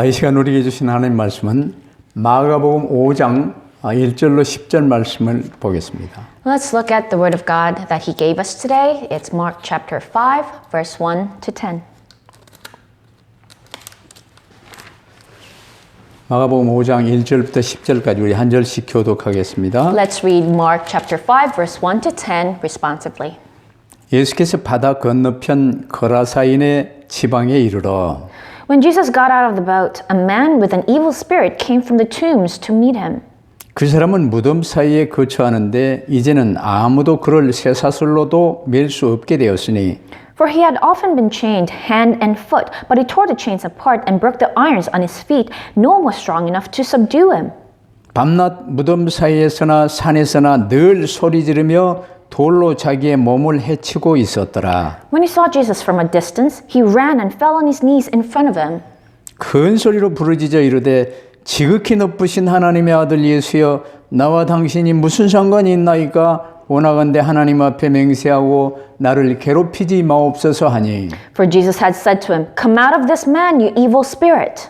이 시간 우리에게 주신 하나님 말씀은 마가복음 5장 1절로 10절 말씀을 보겠습니다. Let's look at the word of God that He gave us today. It's Mark chapter 5, verse 1 to 10. 마가복음 5장 1절부터 10절까지 우리 한 절씩 교독하겠습니다. Let's read Mark chapter 5, verse 1 to 10 responsively. 예수께서 바다 건너편 거라사인의 지방에 이르러 When Jesus got out of the boat, a man with an evil spirit came from the tombs to meet him. 그 사람은 무덤 사이에 거처하는데 이제는 아무도 그를 쇠사슬로도 맬 수 없게 되었으니 For he had often been chained hand and foot, but he tore the chains apart and broke the irons on his feet. No one was strong enough to subdue him. 밤낮 무덤 사이에서나 산에서나 늘 소리 지르며 돌로 자기의 몸을 해치고 있었더라. When he saw Jesus from a distance, he ran and fell on his knees in front of him. 큰 소리로 부르짖어 이르되 지극히 높으신 하나님의 아들 예수여 나와 당신이 무슨 상관이 있나이까 원하건대 하나님 앞에 맹세하고 나를 괴롭히지 마옵소서 하니 For Jesus had said to him, Come out of this man, you evil spirit.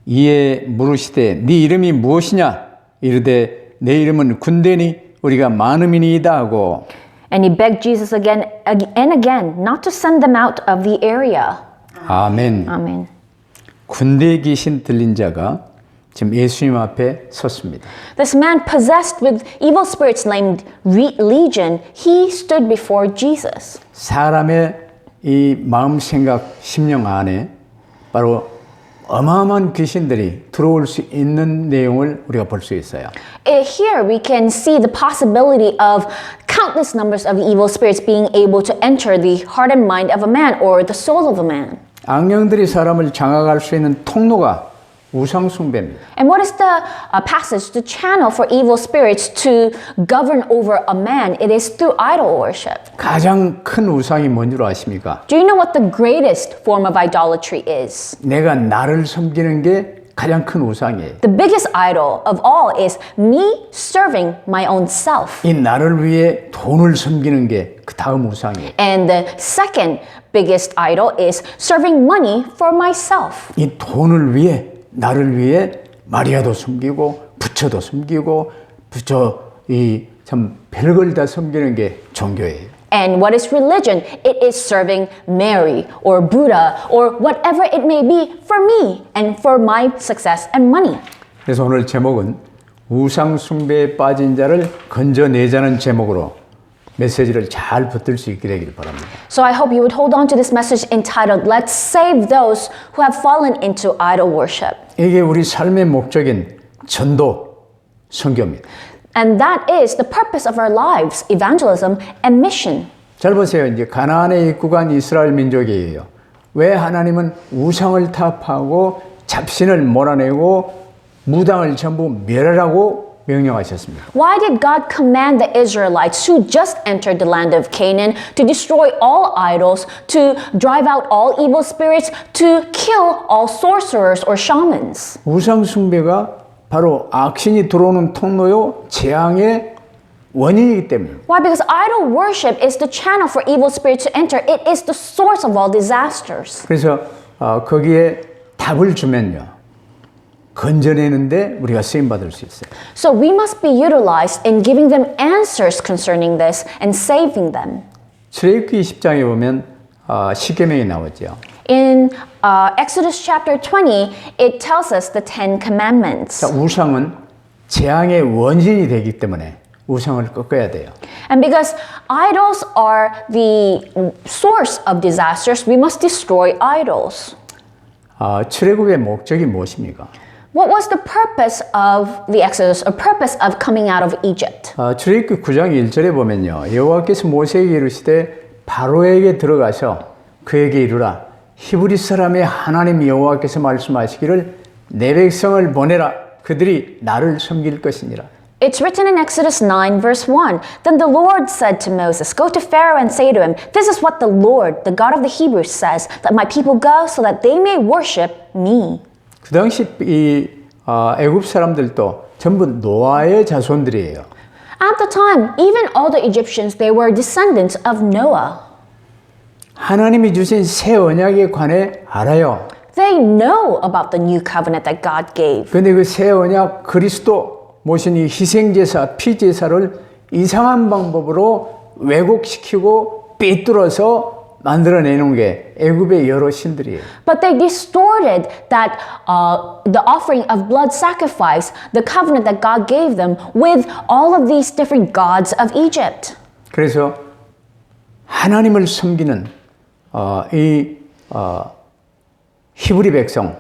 이에 물으시되 네 이름이 무엇이냐 이르되 내 이름은 군대니 우리가 많음이니이다 하고 And he begged Jesus again and again not to send them out of the area. 아멘. Amen. 군대에 귀신 들린 자가 지금 예수님 앞에 섰습니다. This man possessed with evil spirits named Legion, he stood before Jesus. 사람의 이 마음 생각 심령 안에 바로 어마어마한 귀신들이 들어올 수 있는 내용을 우리가 볼 수 있어요. Here we can see the possibility of countless numbers of evil spirits being able to enter the heart and mind of a man or the soul of a man. 악령들이 사람을 장악할 수 있는 통로가 우상 숭배입니다. And what is the passage, the channel for evil spirits to govern over a man? It is through idol worship. 가장 큰 우상이 뭔지 아십니까? Do you know what the greatest form of idolatry is? 내가 나를 섬기는 게 가장 큰 우상이에요. The biggest idol of all is me serving my own self. 이 나를 위해 돈을 섬기는 게 그 다음 우상이에요. And the second biggest idol is serving money for myself. 이 돈을 위해 나를 위해 마리아도 섬기고 부처도 섬기고 부처 이 참 별걸 다 섬기는 게 종교예요. And what is religion? It is serving Mary or Buddha or whatever it may be for me and for my success and money. 그래서 오늘 제목은 우상 숭배에 빠진 자를 건져내자는 제목으로 메시지를 잘 붙들 수 있게 되길 바랍니다. So I hope you would hold on to this message entitled Let's Save Those Who Have Fallen into Idol Worship. 이게 우리 삶의 목적인 전도, 선교입니다. And that is the purpose of our lives, evangelism and mission. 잘 보세요. 이제 가나안에 입국한 이스라엘 민족이에요. 왜 하나님은 우상을 타파하고 잡신을 몰아내고 무당을 전부 멸하라고 명령하셨습니다. Why did God command the Israelites who just entered the land of Canaan to destroy all idols, to drive out all evil spirits, to kill all sorcerers or shamans? 우상 숭배가 바로 악신이 들어오는 통로요, 재앙의 원인이기 때문입니다. Why? Because idol worship is the channel for evil spirits to enter. It is the source of all disasters. 그래서 거기에 답을 주면요, 건져내는데 우리가 쓰임 받을 수 있어요. So we must be utilized in giving them answers concerning this and saving them. 출애굽기 10장에 보면 10계명이 나오죠. In Exodus chapter 20, it tells us the Ten Commandments. 자, 우상은 재앙의 원인이 되기 때문에 우상을 꺾어야 돼요. And because idols are the source of disasters, we must destroy idols. 출애굽의 목적이 무엇입니까? What was the purpose of the Exodus, or purpose of coming out of Egypt? 출애굽기 9장 1절에 보면요, 여호와께서 모세에게 이르시되 바로에게 들어가서 그에게 이르라 히브리 사람의 하나님 여호와께서 말씀하시기를 내 백성을 보내라 그들이 나를 섬길 것이니라. It's written in Exodus 9 verse 1. Then the Lord said to Moses, Go to Pharaoh and say to him, This is what the Lord, the God of the Hebrews says, Let my people go so that they may worship me. 그 당시 이 애굽 사람들도 전부 노아의 자손들이에요. At the time, even all the Egyptians, they were descendants of Noah. 하나님이 주신 새 언약에 관해 알아요. They know about the new covenant that God gave. 근데 그 새 언약 그리스도 모신 이 희생제사, 피제사를 이상한 방법으로 왜곡시키고 삐뚤어서 만들어내는 게 애굽의 여러 신들이에요. But they distorted that the offering of blood sacrifice, the covenant that God gave them, with all of these different gods of Egypt. 그래서 하나님을 섬기는 히브리 백성을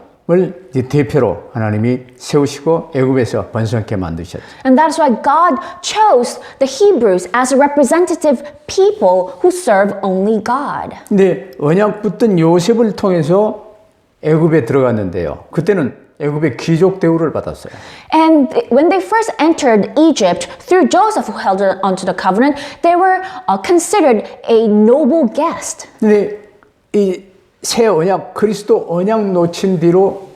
이제 대표로 하나님이 세우시고 애굽에서 번성케 만드셨죠. And that is why God chose the Hebrews as a representative people who serve only God. 근데 언약 붙든 요셉을 통해서 애굽에 들어갔는데요. 그때는 애굽의 귀족 대우를 받았어요. And when they first entered Egypt through Joseph, who held onto the covenant, they were considered a noble guest. 근데 이 새 언약 그리스도 언약 놓친 뒤로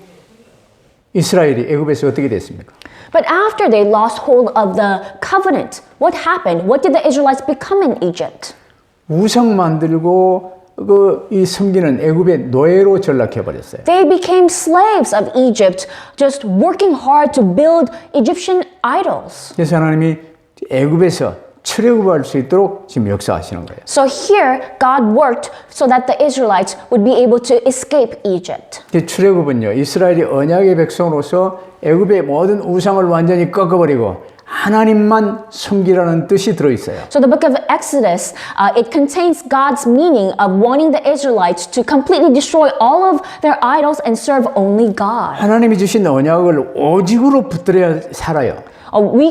이스라엘이 애굽에서 어떻게 됐습니까? But after they lost hold of the covenant, what happened? What did the Israelites become in Egypt? 우상 만들고 이 섬기는 애굽의 노예로 전락해 버렸어요. They became slaves of Egypt, just working hard to build Egyptian idols. 그래서 하나님이 애굽에서 출애굽할 수 있도록 지금 역사하시는 거예요. So here, God worked so that the Israelites would be able to escape Egypt. 출애굽은요, 이스라엘이 언약의 백성으로서 애굽의 모든 우상을 완전히 꺾어버리고 하나님만 섬기라는 뜻이 들어있어요. So the book of Exodus, it contains God's meaning of wanting the Israelites to completely destroy all of their idols and serve only God. 하나님이 주신 언약을 오직으로 붙들어야 살아요. We're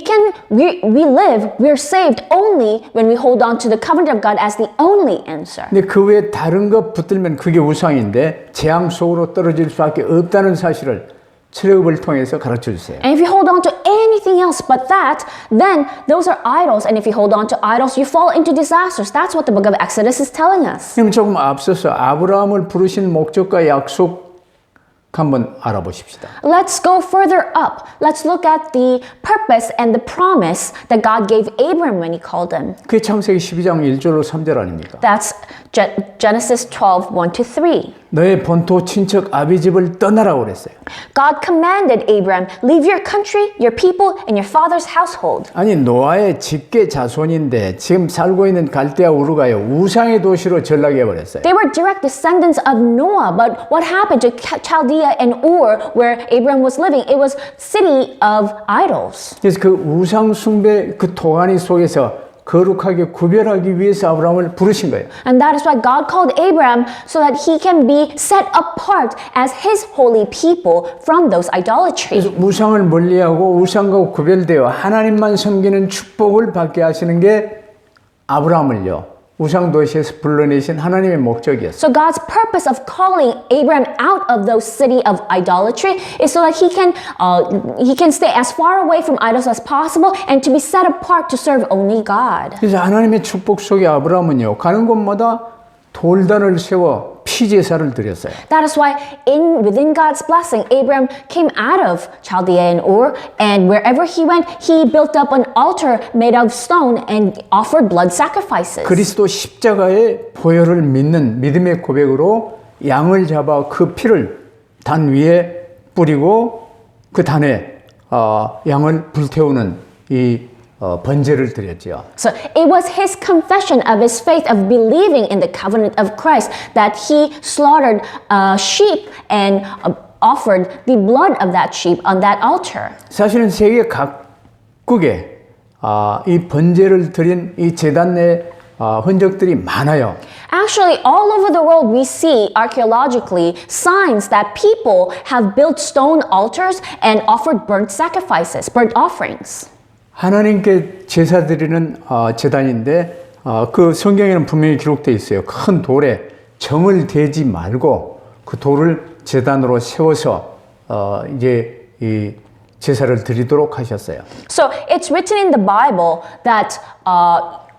saved only when we hold on to the covenant of God as the only answer. 근데 그 외에 다른 것 붙들면 그게 우상인데 재앙 속으로 떨어질 수밖에 없다는 사실을 출애굽을 통해서 가르쳐 주세요. And if you hold on to anything else but that, then those are idols. And if you hold on to idols, you fall into disasters. That's what the book of Exodus is telling us. 그럼 조금 앞서서 아브라함을 부르신 목적과 약속 한번 알아보십시다. Let's go further up. Let's look at the purpose and the promise that God gave Abram when he called him. 그게 창세기 12장 1절로 3절 아닙니까? That's Genesis 12, 1-3. 너의 본토 친척 아비 집을 떠나라고 그랬어요. God commanded Abram, leave your country, your people, and your father's household. 아니 노아의 직계 자손인데 지금 살고 있는 갈대아 우르가요 우상의 도시로 전락해 버렸어요. They were direct descendants of Noah, but what happened to Chaldea and Ur, where Abram was living? It was city of idols. 그래서 그 우상 숭배 그 도가니 속에서 거룩하게 구별하기 위해서 아브라함을 부르신 거예요. And that is why God called Abram so that he can be set apart as his holy people from those idolatry. 그래서 우상을 멀리하고 우상과 구별되어 하나님만 섬기는 축복을 받게 하시는 게 아브라함을요. 우상 도시에서 불러내신 하나님의 목적이었어요. So God's purpose of calling Abram out of those city of idolatry is so that he can stay as far away from idols as possible and to be set apart to serve only God. 그래서 하나님의 축복 속에 아브라함은요. 가는 곳마다 돌단을 세워 피제사를 드렸어요. That is why within God's blessing, Abram came out of Chaldea and Ur, and wherever he went, he built up an altar made of stone and offered blood sacrifices. 그리스도 십자가의 보혈을 믿는 믿음의 고백으로 양을 잡아 그 피를 단 위에 뿌리고 그 단에 양을 불태우는 이 번제를 드렸지요. So it was his confession of his faith of believing in the covenant of Christ that he slaughtered a sheep and offered the blood of that sheep on that altar. 사실은 세계 각국에 이 번제를 드린 이 제단 내 흔적들이 많아요. Actually, all over the world we see archaeologically signs that people have built stone altars and offered burnt sacrifices, burnt offerings. 하나님께 제사 드리는 제단인데 그 성경에는 분명히 기록되어 있어요. 큰 돌에 정을 대지 말고 그 돌을 제단으로 세워서 이제 이 제사를 드리도록 하셨어요. So it's written in the Bible that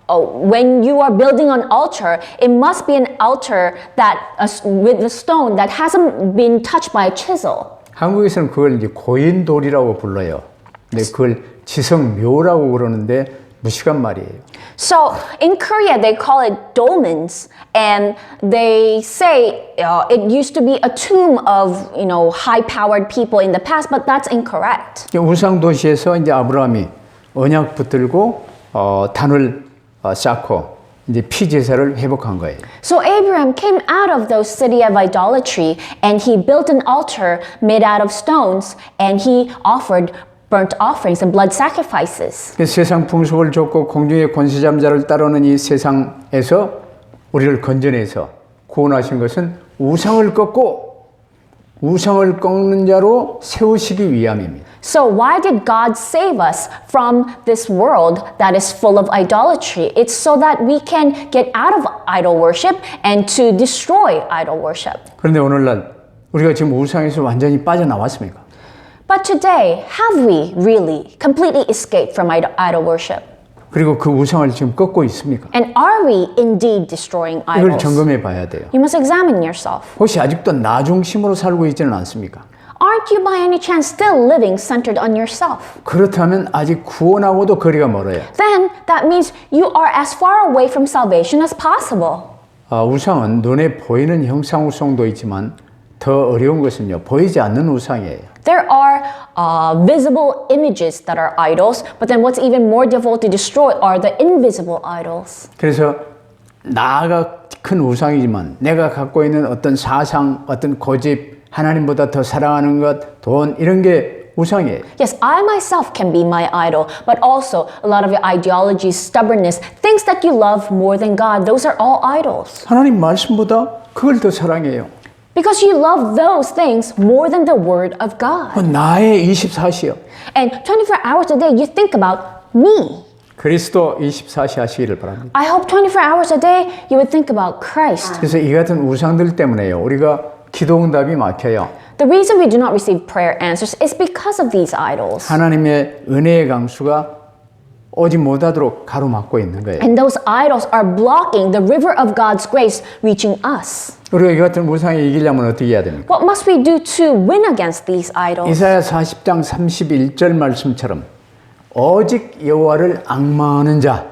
when you are building an altar, it must be an altar that with a stone that hasn't been touched by a chisel. 한국에서는 그걸 이제 고인돌이라고 불러요. 근데 그걸 지성묘라고 그러는데 무식한 말이에요. So in Korea, they call it dolmens, and they say it used to be a tomb of high-powered people in the past, but that's incorrect. 우상 도시에서 이제 아브라함이 언약 붙들고 단을 쌓고 이제 피 제사를 회복한 거예요. So Abraham came out of those city of idolatry, and he built an altar made out of stones, and he offered burnt offerings and blood sacrifices. 세상 풍속을 좇고 공중의 권세잠자를 따르는 이 세상에서 우리를 건져내서 구원하신 것은 우상을 꺾는 자로 세우시기 위함입니다. So why did God save us from this world that is full of idolatry? It's so that we can get out of idol worship and to destroy idol worship. 그런데 오늘날 우리가 지금 우상에서 완전히 빠져나왔습니까? But today, have we really completely escaped from idol worship? 그리고 그 우상을 지금 꺾고 있습니까? And are we indeed destroying 이걸 idols? 점검해 봐야 돼요. You must examine yourself. 혹시 아직도 나 중심으로 살고 있지는 않습니까? Aren't you by any chance still living centered on yourself? 그렇다면 아직 구원하고도 거리가 멀어요. Then that means you are as far away from salvation as possible. 우상은 눈에 보이는 형상우상도 있지만 더 어려운 것은요, 보이지 않는 우상이에요. There are visible images that are idols, but then what's even more difficult to destroy are the invisible idols. 그래서 나가 큰 우상이지만 내가 갖고 있는 어떤 사상, 어떤 고집, 하나님보다 더 사랑하는 것, 돈 이런 게 우상이에요. Yes, I myself can be my idol, but also a lot of your ideologies, stubbornness, things that you love more than God, those are all idols. 하나님 말씀보다 그걸 더 사랑해요. Because you love those things more than the word of God. 나의 24시요. And 24 hours a day, you think about me. 그리스도 24시 하시기를 바랍니다. I hope 24 hours a day, you would think about Christ. 그래서 이 같은 우상들 때문에요. 우리가 기도 응답이 막혀요. The reason we do not receive prayer answers is because of these idols. 하나님의 은혜의 강수가 오지 못하도록 가로막고 있는 거예요. And those idols are blocking the river of God's grace reaching us. 우리가 이 같은 우상에 이기려면 어떻게 해야 됩니까? What must we do to win against these idols? 이사야 40장 31절 말씀처럼 오직 여호와를 앙망하는 자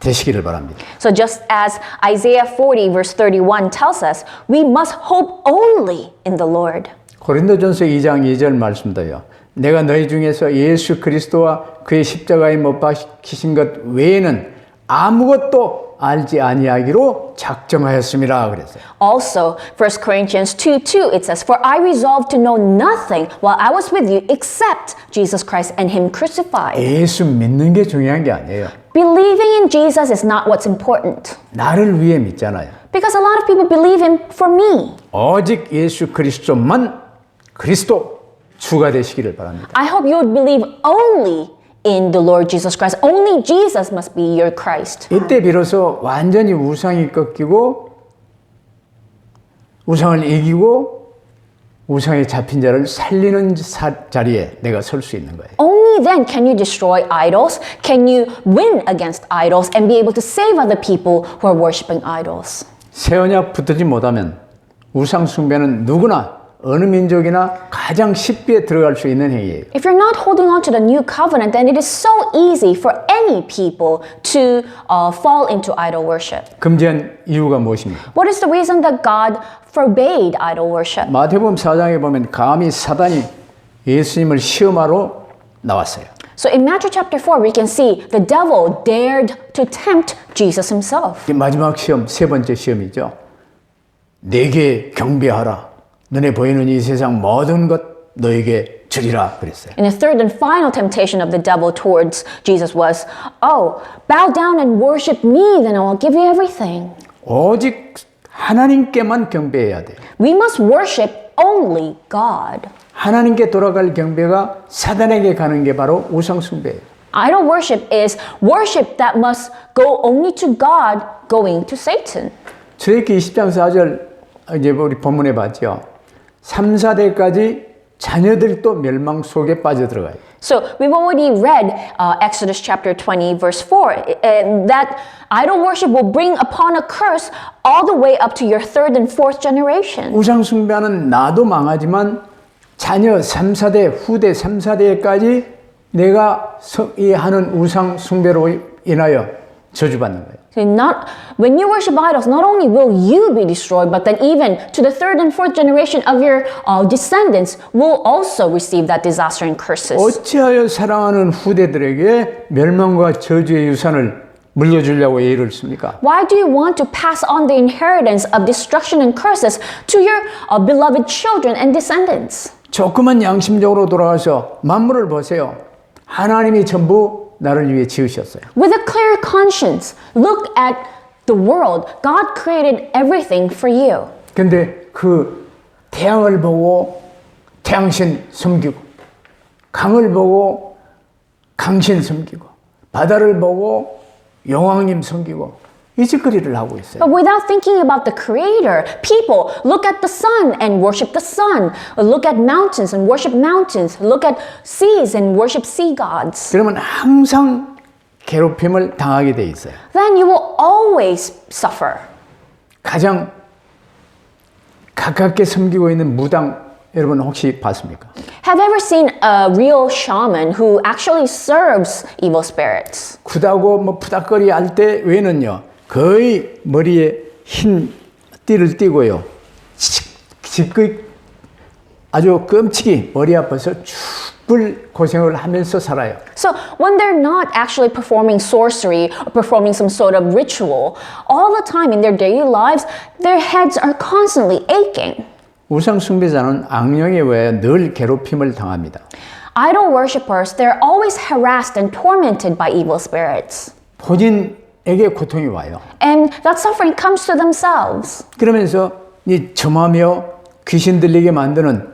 되시기를 바랍니다. So just as Isaiah 40 verse 31 tells us, we must hope only in the Lord. 고린도전서 2장 2절 말씀도요. 내가 너희 중에서 예수 그리스도와 그의 십자가에 못 박히신 것 외에는 아무것도 알지 아니하기로 작정하였음이라 그랬어요. Also, 1 Corinthians 2:2 it says, For I resolved to know nothing while I was with you except Jesus Christ and Him crucified. 예수 믿는 게 중요한 게 아니에요. Believing in Jesus is not what's important. 나를 위해 믿잖아요. Because a lot of people believe Him for me. 오직 예수 그리스도만 그리스도 주가 되시기를 바랍니다. I hope you would believe only in the Lord Jesus Christ. Only Jesus must be your Christ. 이때 비로소 완전히 우상이 꺾이고 우상을 이기고 우상에 잡힌 자를 살리는 자리에 내가 설 수 있는 거예요. Only then can you destroy idols, can you win against idols, and be able to save other people who are worshiping idols. 새 언약 붙들지 못하면 우상 숭배는 누구나 어느 민족이나 가장 쉽게 들어갈 수 있는 행위예요. If you're not holding on to the new covenant, then it is so easy for any people to fall into idol worship. 금지한 이유가 무엇입니까? What is the reason that God forbade idol worship? 마태복음 4장에 보면 감히 사단이 예수님을 시험하러 나왔어요. So in Matthew chapter 4, we can see the devil dared to tempt Jesus himself. 마지막 시험, 세 번째 시험이죠. 내게 경배하라. 눈에 보이는 이 세상 모든 것 너에게 주리라 그랬어요. And the third and final temptation of the devil towards Jesus was, oh, bow down and worship me, then I will give you everything. 오직 하나님께만 경배해야 돼요. We must worship only God. 하나님께 돌아갈 경배가 사단에게 가는 게 바로 우상 숭배예요. Idol worship is worship that must go only to God, going to Satan. 출애굽기 20장 4절 이제 우리 본문에 봤죠. 3, 4대까지 자녀들도 멸망 속에 빠져들어가요. So we've already read Exodus chapter 20 verse 4 that idol worship will bring upon a curse all the way up to your third and fourth generation. 우상 숭배하는 나도 망하지만 자녀 3, 4대 후대 3, 4대까지 내가 이 하는 우상 숭배로 인하여 저주받는 거예요. So not, when you worship idols, not only will you be destroyed, but then even to the third and fourth generation of your descendants will also receive that disaster and curses. 어찌하여 사랑하는 후대들에게 멸망과 저주의 유산을 물려주려고 예를 씁니까? Why do you want to pass on the inheritance of destruction and curses to your beloved children and descendants? 조금만 양심적으로 돌아가서 만물을 보세요. 하나님이 전부 나를 위해 지으셨어요. With a clear conscience, look at the world. God created everything for you. 근데 그 태양을 보고 태양신 섬기고, 강을 보고 강신 섬기고, 바다를 보고 용왕님 섬기고 이 짓거리를 하고 있어요. But without thinking about the Creator, people look at the sun and worship the sun. Look at mountains and worship mountains. Look at seas and worship sea gods. 그러면 항상 괴롭힘을 당하게 돼 있어요. Then you will always suffer. 가장 가깝게 섬기고 있는 무당 여러분 혹시 봤습니까? Have you ever seen a real shaman who actually serves evil spirits? 구다고 뭐 푸닥거리 할 때 외에는요 거의 머리에 흰 띠를 띠고요 지극 아주 끔찍이 머리 아파서 죽을 고생을 하면서 살아요. So when they're not actually performing sorcery or performing some sort of ritual, all the time in their daily lives, their heads are constantly aching. 우상 숭배자는 악령에 의해 늘 괴롭힘을 당합니다. Idol worshippers, they're always harassed and tormented by evil spirits. 본인에게 고통이 와요. And that suffering comes to themselves. 그러면서 이 점하며 귀신 들리게 만드는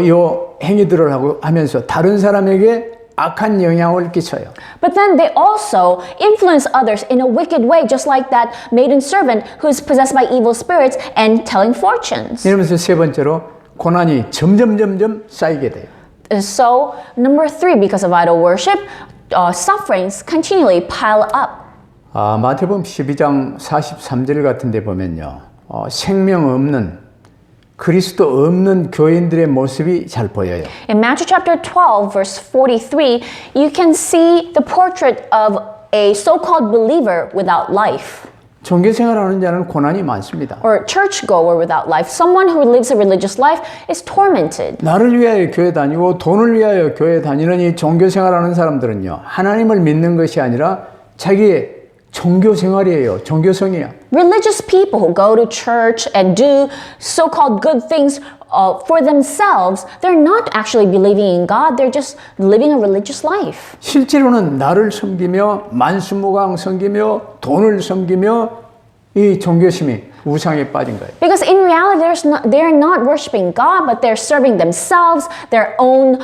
이 행위들을 하면서 다른 사람에게 악한 영향을 끼쳐요. But then they also influence others in a wicked way, just like that maiden servant who's possessed by evil spirits and telling fortunes. 이러면서 세 번째로 고난이 점점 쌓이게 돼요. And so, number 3, because of idol worship, sufferings continually pile up. 마태복음 12장 43절 같은 데 보면요. 생명 없는 그리스도 없는 교인들의 모습이 잘 보여요. In Matthew chapter 12, verse 43, you can see the portrait of a so-called believer without life. 종교 생활하는 자는 고난이 많습니다. Or churchgoer without life. Someone who lives a religious life is tormented. 나를 위하여 교회 다니고 돈을 위하여 교회 다니는 이 종교 생활하는 사람들은요. 하나님을 믿는 것이 아니라 자기의 종교 생활이에요. 종교성이야. Religious people who go to church and do so-called good things for themselves, they're not actually believing in God. They're just living a religious life. 실제로는 나를 섬기며 만수무강 섬기며 돈을 섬기며 이 종교심이 우상에 빠진 거예요. Because in reality, they're not worshiping God, but they're serving themselves, their own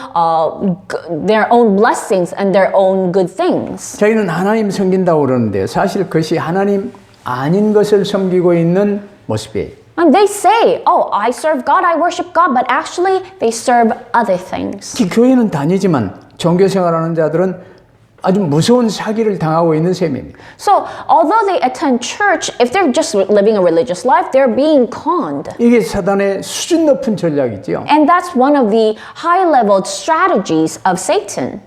blessings and their own good things. 자기는 하나님 섬긴다고 그러는데 사실 그것이 하나님 아닌 것을 섬기고 있는 모습이에요. And they say, oh, I serve God, I worship God, but actually they serve other things. 교회는 다니지만 종교 생활하는 자들은 아주 무서운 사기를 당하고 있는 셈입니다. So, although they attend church, if they're just living a religious life, they're being conned. 이게 사단의 수준 높은 전략이죠. And that's one of the high-level strategies of Satan.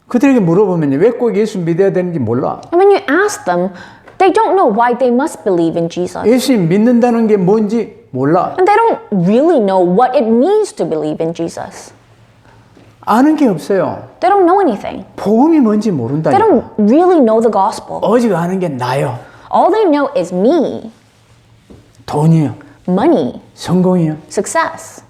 그들에게 물어보면 왜 꼭 예수 믿어야 되는지 몰라. And when you ask them, they don't know why they must believe in Jesus. 예수님 믿는다는 게 뭔지 몰라. And they don't really know what it means to believe in Jesus. 아는 게 없어요. They don't know anything. 복음이 뭔지 They 모른다니까. don't really know the gospel. 오직 아는 게 나요. All they know is me, 돈이요. money, 성공이요. success.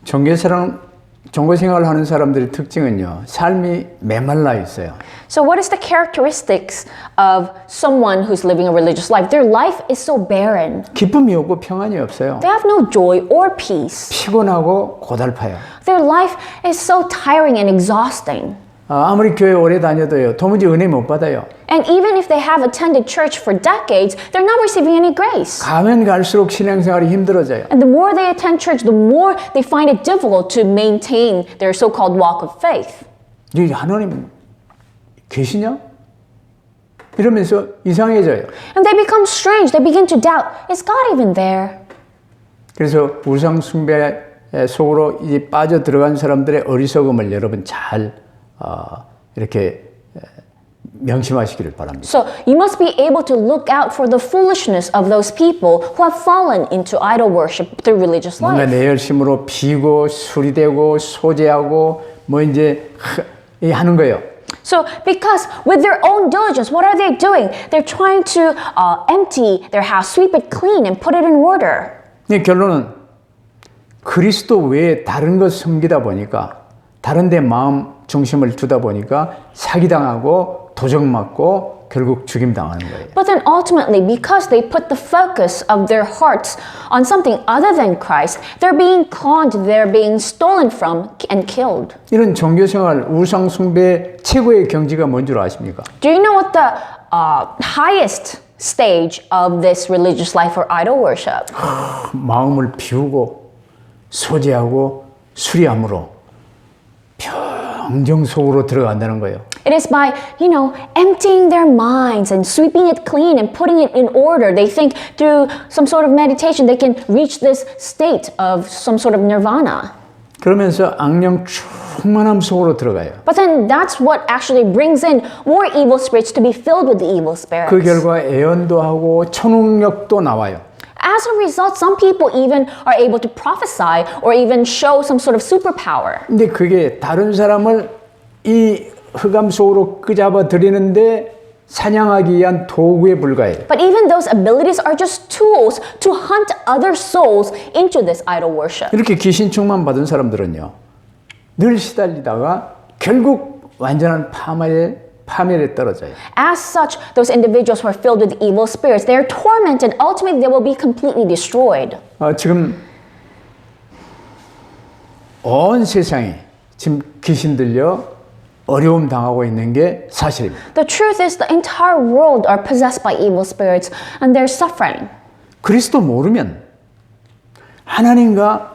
종교 생활을 하는 사람들의 특징은요. 삶이 메말라 있어요. So what is the characteristics of someone who's living a religious life? Their life is so barren. 기쁨이 없고 평안이 없어요. They have no joy or peace. 피곤하고 고달파요. Their life is so tiring and exhausting. 아무리 교회 오래 다녀도요. 도무지 은혜 못 받아요. And even if they have attended church for decades, they're not receiving any grace. 가면 갈수록 신앙생활이 힘들어져요. And the more they attend church, the more they find it difficult to maintain their so-called walk of faith. 이 하나님 계시냐? 이러면서 이상해져요. And they become strange. They begin to doubt, is God even there? 그래서 우상 숭배에 속으로 이제 빠져 들어간 사람들의 어리석음을 여러분 잘 이렇게 명심하시기를 바랍니다. So you must be able to look out for the foolishness of those people who have fallen into idol worship through religious 뭔가 life. 내 열심으로 비고 수리되고 소재하고 뭐 이제 하는 거예요. So because with their own diligence, what are they doing? They're trying to empty their house, sweep it clean and put it in order. 이 결론은 그리스도 외에 다른 것 섬기다 보니까 다른 데 마음 중심을 두다 보니까 사기당하고 도적맞고 결국 죽임당하는 거예요. But then ultimately, because they put the focus of their hearts on something other than Christ, they're being conned, they're being stolen from and killed. 이런 종교생활 우상 숭배 최고의 경지가 뭔 줄 아십니까? Do you know what the highest stage of this religious life or idol worship? 마음을 비우고 소재하고 수리함으로 평정 속으로 들어간다는 거예요. It is by, emptying their minds and sweeping it clean and putting it in order. They think through some sort of meditation they can reach this state of some sort of nirvana. 그러면서 악령 충만함 속으로 들어가요. But then that's what actually brings in more evil spirits to be filled with the evil spirits. 그 결과 애언도 하고 초능력도 나와요. As a result, some people even are able to prophesy or even show some sort of superpower. 근데 그게 다른 사람을 이 흑암 속으로 끄잡아 들이는데 사냥하기 위한 도구에 불과해요. But even those abilities are just tools to hunt other souls into this idol worship. 이렇게 귀신 충만 받은 사람들은요. 늘 시달리다가 결국 완전한 파멸에 떨어져요. As such, those individuals who are filled with evil spirits, they are tormented. Ultimately, they will be completely destroyed. 지금 온 세상이 지금 귀신 들려 어려움 당하고 있는 게 사실입니다. The truth is the entire world are possessed by evil spirits and they're suffering. 그리스도 모르면 하나님과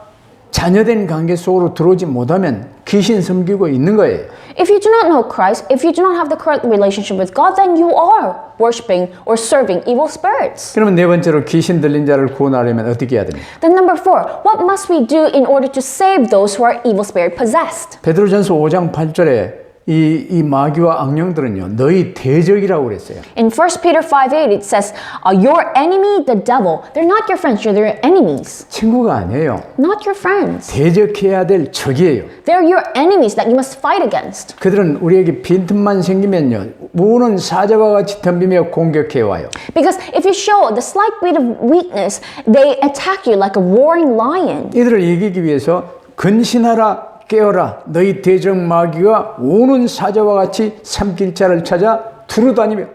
자녀된 관계 속으로 들어오지 못하면 귀신 섬기고 있는 거예요. If you do not know Christ, if you do not have the correct relationship with God, then you are worshiping or serving evil spirits. 그러면 네 번째로 귀신 들린 자를 구원하려면 어떻게 해야 됩니까? Then number 4, what must we do in order to save those who are evil spirit possessed? 베드로전서 5장 8절에 이 마귀와 악령들은요 너희 대적이라고 그랬어요. In 1 Peter 5:8 it says, your enemy, the devil, they're not your friends, you're their enemies. 친구가 아니에요. Not your friends. 대적해야 될 적이에요. They're your enemies that you must fight against. 그들은 우리에게 빈틈만 생기면요 우는 사자와 같이 덤비며 공격해 와요. Because if you show the slight bit of weakness, they attack you like a roaring lion. 이들을 이기기 위해서 근신하라 깨어라 너희 대적 마귀가 오는 사자와 같이 삼킬 자를 찾아 두루다니며.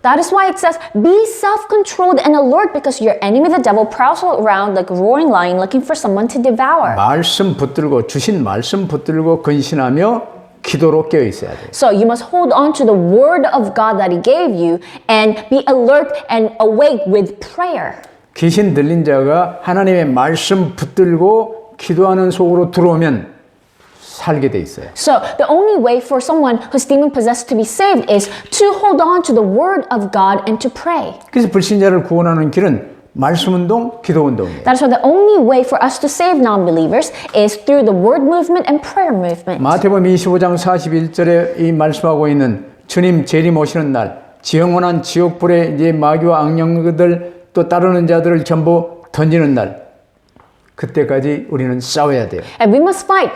That is why it says, be self-controlled and alert because your enemy, the devil, prowls around like a roaring lion looking for someone to devour. 말씀 붙들고 주신 말씀 붙들고 근신하며 기도로 깨어 있어야 돼요. So you must hold on to the word of God that he gave you and be alert and awake with prayer. 귀신 들린 자가 하나님의 말씀 붙들고 기도하는 속으로 들어오면 살게 돼 있어요. So the only way for someone who's demon possessed to be saved is to hold on to the word of God and to pray. 그래서 불신자를 구원하는 길은 말씀 운동, 기도 운동이에요. That is why the only way for us to save non-believers is through the word movement and prayer movement. 마태복음 25장 41절에 이 말씀하고 있는 주님 재림 오시는 날 영원한 지옥불에 이제 마귀와 악령들 또 따르는 자들을 전부 던지는 날 그때까지 우리는 싸워야 돼요. And we must fight.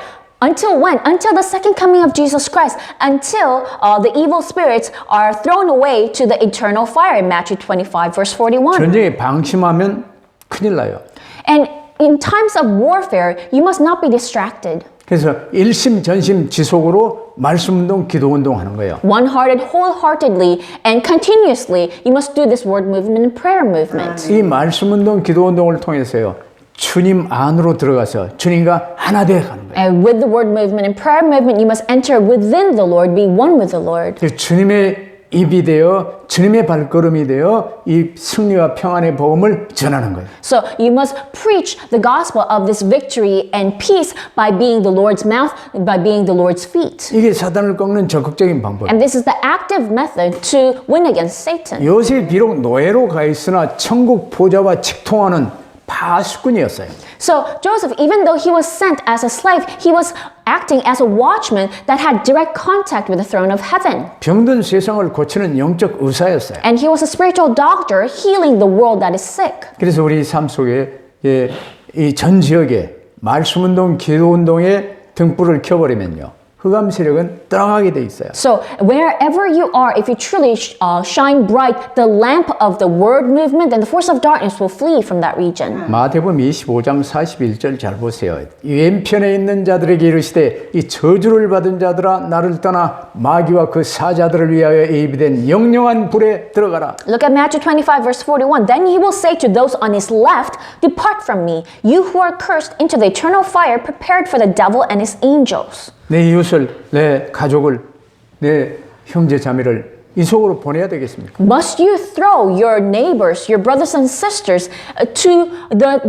Until when? Until the second coming of Jesus Christ. Until the evil spirits are thrown away to the eternal fire in Matthew 25 verse 41. 전쟁에 방심하면 큰일 나요. And in times of warfare, you must not be distracted. 그래서 일심전심지속으로 말씀운동, 기도운동 하는 거예요. One-hearted, wholeheartedly, and continuously, you must do this word movement and prayer movement. 이 말씀운동, 기도운동을 통해서요. 주님 안으로 들어가서 주님과 하나 돼 가는 거예요. And with the word movement and prayer movement, you must enter within the Lord, be one with the Lord. 주님의 입이 되어 주님의 발걸음이 되어 이 승리와 평안의 복음을 전하는 거예요. So you must preach the gospel of this victory and peace by being the Lord's mouth, by being the Lord's feet. 이게 사단을 꺾는 적극적인 방법이에요. And this is the active method to win against Satan. 요셉이 비록 노예로 가 있으나 천국 보좌와 직통하는 파수꾼이었어요. So Joseph, even though he was sent as a slave, he was acting as a watchman that had direct contact with the throne of heaven. 병든 세상을 고치는 영적 의사였어요. And he was a spiritual doctor healing the world that is sick. 그래서 우리 삶 속에 이 전 지역에 말씀운동, 기도운동에 등불을 켜버리면요. 흑암 세력은 떠나가게 돼 있어요. So wherever you are, if you truly shine bright the lamp of the word movement, then the force of darkness will flee from that region. 마태복음 25장 41절 잘 보세요. 왼편에 있는 자들에게 이르시되 이 저주를 받은 자들아 나를 떠나 마귀와 그 사자들을 위하여 예비된 영영한 불에 들어가라. Look at Matthew 25 verse 41. Then he will say to those on his left, depart from me, you who are cursed, into the eternal fire prepared for the devil and his angels. 내 이웃을, 내 가족을, 내 형제 자매를 이 속으로 보내야 되겠습니까? Must you throw your neighbors, your brothers and sisters to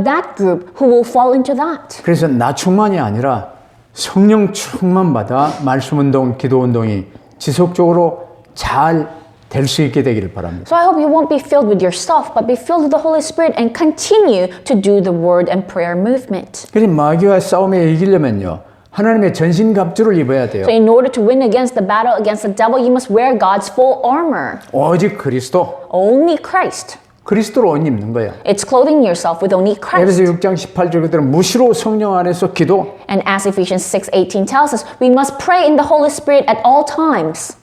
that group who will fall into that? 그래서 나충만이 아니라 성령 충만 받아 말씀운동, 기도운동이 지속적으로 잘 될 수 있게 되기를 바랍니다. So I hope you won't be filled with yourself, but be filled with the Holy Spirit and continue to do the word and prayer movement. 그래서 마귀와 싸움에 이기려면요. 하나님의 전신갑주를 입어야 돼요. So in order to win against the battle against the devil, you must wear God's full armor. 오직 그리스도, Only Christ. 그리스도로 옷 입는 거예요. It's clothing yourself with only Christ. 에베소 6장 18절 그대로 무시로 성령 안에서 기도. And as Ephesians 6:18 tells us, we must pray in the Holy Spirit at all times.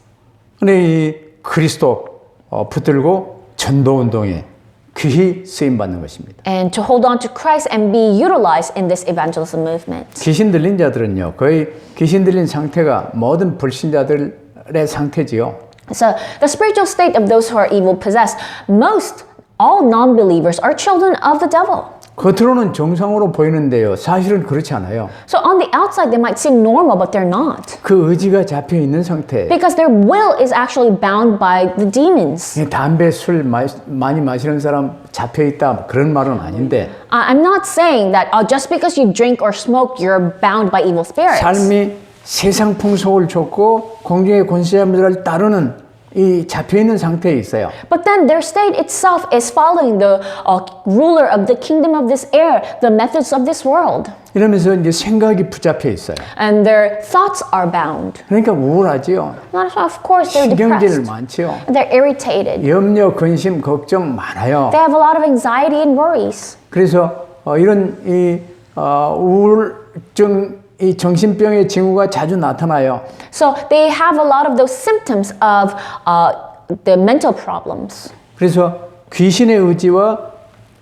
근데 이 그리스도 붙들고 전도 운동에 귀히 쓰임 받는 것입니다. And to hold on to Christ and be utilized in this evangelism movement. 귀신 들린 자들은요. 거의 귀신 들린 상태가 모든 불신자들의 상태지요. So the spiritual state of those who are evil possessed, all non-believers are children of the devil. 겉으로는 정상으로 보이는데요. 사실은 그렇지 않아요. So on the outside they might seem normal, but they're not. 그 의지가 잡혀 있는 상태. Because their will is actually bound by the demons. 담배, 술 많이 마시는 사람 잡혀 있다 그런 말은 아닌데. I'm not saying that just because you drink or smoke, you're bound by evil spirits. 삶이 세상 풍속을 쫓고 공중의 권세자들을 따르는 이 잡혀 있는 상태에 있어요. But then their state itself is following the ruler of the kingdom of this air, the methods of this world. 이러면서 이제 생각이 붙잡혀 있어요. And their thoughts are bound. 그러니까 우울하지요. Of course, they're 신경질 depressed. 많지요. They're irritated. 염려, 근심, 걱정 많아요. They have a lot of anxiety and worries. 그래서 이런 우울증, 이 정신병의 징후가 자주 나타나요. So they have a lot of those symptoms of the mental problems. 그래서 귀신의 의지와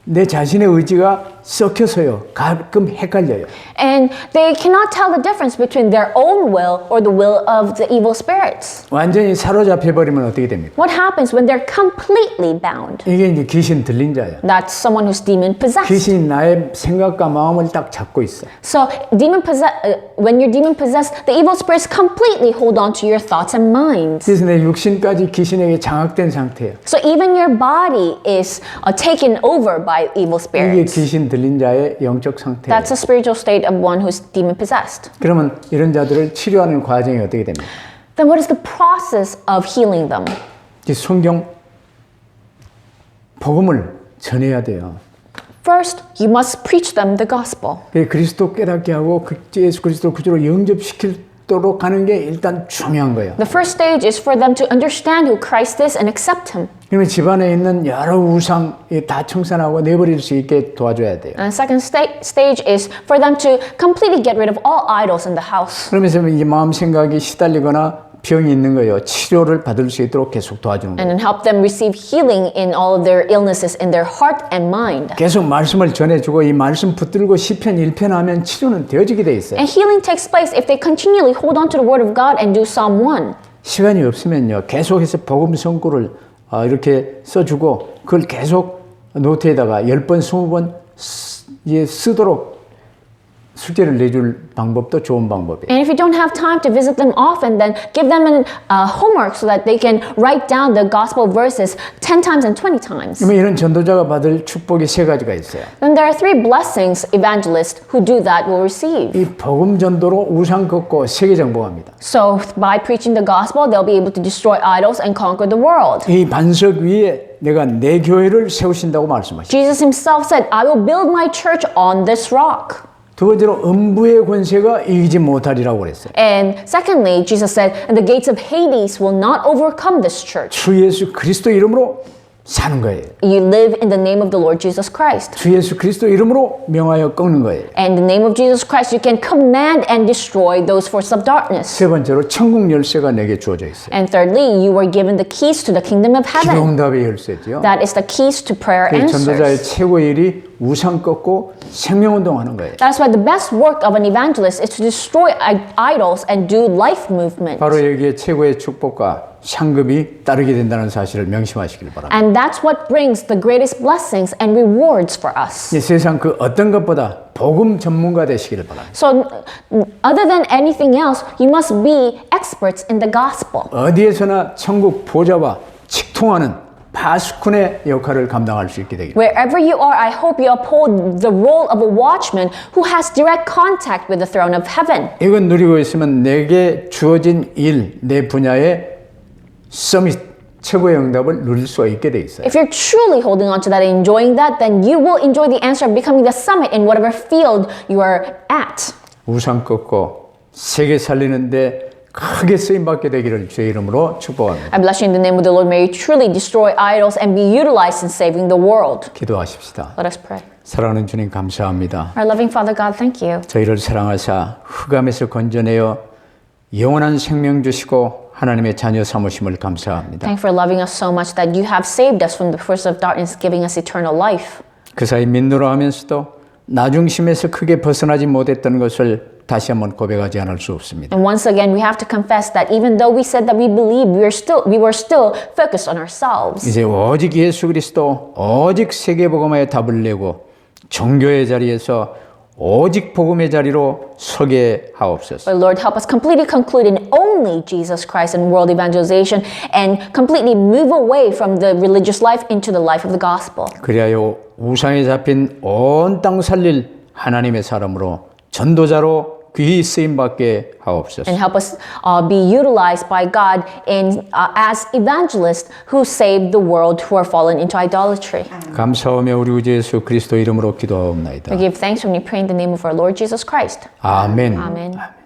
내 자신의 의지가 섞여서요. 가끔 헷갈려요. And they cannot tell the difference between their own will or the will of the evil spirits. 완전히 사로잡혀 버리면 어떻게 됩니까? What happens when they're completely bound? 이게 이제 귀신 들린 자예요. That's someone who's demon possessed. 귀신이 나의 생각과 마음을 딱 잡고 있어. So when you're demon possessed, the evil spirits completely hold on to your thoughts and minds. 그래서 내 육신까지 귀신에게 장악된 상태예요. So even your body is taken over by evil 이게 spirits. 귀신 들린 자의 영적 상태예요. That's a spiritual state of one who's demon possessed. 그러면 이런 자들을 치료하는 과정이 어떻게 됩니까? Then what is the process of healing them? 이 성경 복음을 전해야 돼요. First, you must preach them the gospel. 그리스도 깨닫게 하고 예수 그리스도 구주로 영접시키도록 하는 게 일단 중요한 거예요. The first stage is for them to understand who Christ is and accept Him. 그러면 집안에 있는 여러 우상 다 청산하고 내버릴 수 있게 도와줘야 돼요. And the second stage is for them to completely get rid of all idols in the house. 그러면서 이제 마음 생각이 시달리거나 병이 있는 거예요. 치료를 받을 수 있도록 계속 도와주는 거예요. And then help them receive healing in all of their illnesses in their heart and mind. 계속 말씀을 전해주고 이 말씀 붙들고 시편 1편 하면 치료는 되어지게 돼 있어요. And healing takes place if they continually hold on to the word of God and do Psalm 1. 시간이 없으면요. 계속해서 복음 성구를 이렇게 써주고 그걸 계속 노트에다가 10번, 20번 쓰도록 숙제를 내줄 방법도 좋은 방법이에요. And if you don't have time to visit them often, then give them homework so that they can write down the gospel verses 10 times and 20 times. 그러면 이런 전도자가 받을 축복이 세 가지가 있어요. Then there are 3 blessings evangelists who do that will receive. 이 복음 전도로 우상 걷고 세계 정복합니다. So by preaching the gospel, they'll be able to destroy idols and conquer the world. 이 반석 위에 내가 내 교회를 세우신다고 말씀하십니다. Jesus himself said, I will build my church on this rock. 두 번째로 음부의 권세가 이기지 못하리라고 그랬어요. And secondly, Jesus said, and the gates of Hades will not overcome this church. 주 예수 그리스도 이름으로 사는 거예요. You live in the name of the Lord Jesus Christ. 주 예수 그리스도 이름으로 명하여 꺾는 거예요. And in the name of Jesus Christ, you can command and destroy those forces of darkness. 세 번째로 천국 열쇠가 내게 주어져 있어요. And thirdly, you were given the keys to the kingdom of heaven. 기도응답의 열쇠죠. That is the keys to prayer 전도자의 answers. 최고의 일이 우상 꺾고 생명운동하는 거예요. That's why the best work of an evangelist is to destroy idols and do life movement. 바로 여기에 최고의 축복과 상급이 따르게 된다는 사실을 명심하시길 바랍니다. And that's what brings the greatest blessings and rewards for us. 이 세상 그 어떤 것보다 복음 전문가 되시기를 바랍니다. So, other than anything else, you must be experts in the gospel. 어디에서나 천국 보좌와 직통하는 파수꾼의 역할을 감당할 수 있게 되길. Wherever you are, I hope you uphold the role of a watchman who has direct contact with the throne of heaven. 이건 누리고 있으면 내게 주어진 일, 내 분야의 서밋, 최고의 응답을 누릴 수가 있게 돼 있어요. If you're truly holding on to that and enjoying that, then you will enjoy the answer of becoming the summit in whatever field you are at. 우상 꺾고 세계 살리는데 크게 쓰임받게 되기를 주의 이름으로 축복합니다. I bless you in the name of the Lord. May you truly destroy idols and be utilized in saving the world. 기도하십시다. Let us pray. 사랑하는 주님 감사합니다. Our loving Father God, thank you. 저희를 사랑하사 흑암에서 건져내어 영원한 생명 주시고 하나님의 자녀 삼으심을 감사합니다. Thank you for loving us so much that you have saved us from the force of darkness, giving us eternal life. 그 사이 민노라 하면서도 나중심에서 크게 벗어나지 못했던 것을 다시 한번 고백하지 않을 수 없습니다. And once again, we have to confess that even though we said that we believed, we were still focused on ourselves. 이제 오직 예수 그리스도, 오직 세계복음화에 답을 내고 종교의 자리에서 오직 복음의 자리로 서게 하옵소서. But Lord, help us completely conclude in only Jesus Christ and world evangelization and completely move away from the religious life into the life of the gospel. 그리하여 우상에 잡힌 온 땅 살릴 하나님의 사람으로 전도자로 귀히 쓰임받게 하옵소서. And help us be utilized by God as evangelists who save the world who are fallen into idolatry. 감사하며 우리 구주 예수 그리스도 이름으로 기도하옵나이다. We give thanks when we pray in the name of our Lord Jesus Christ. 아멘. Amen.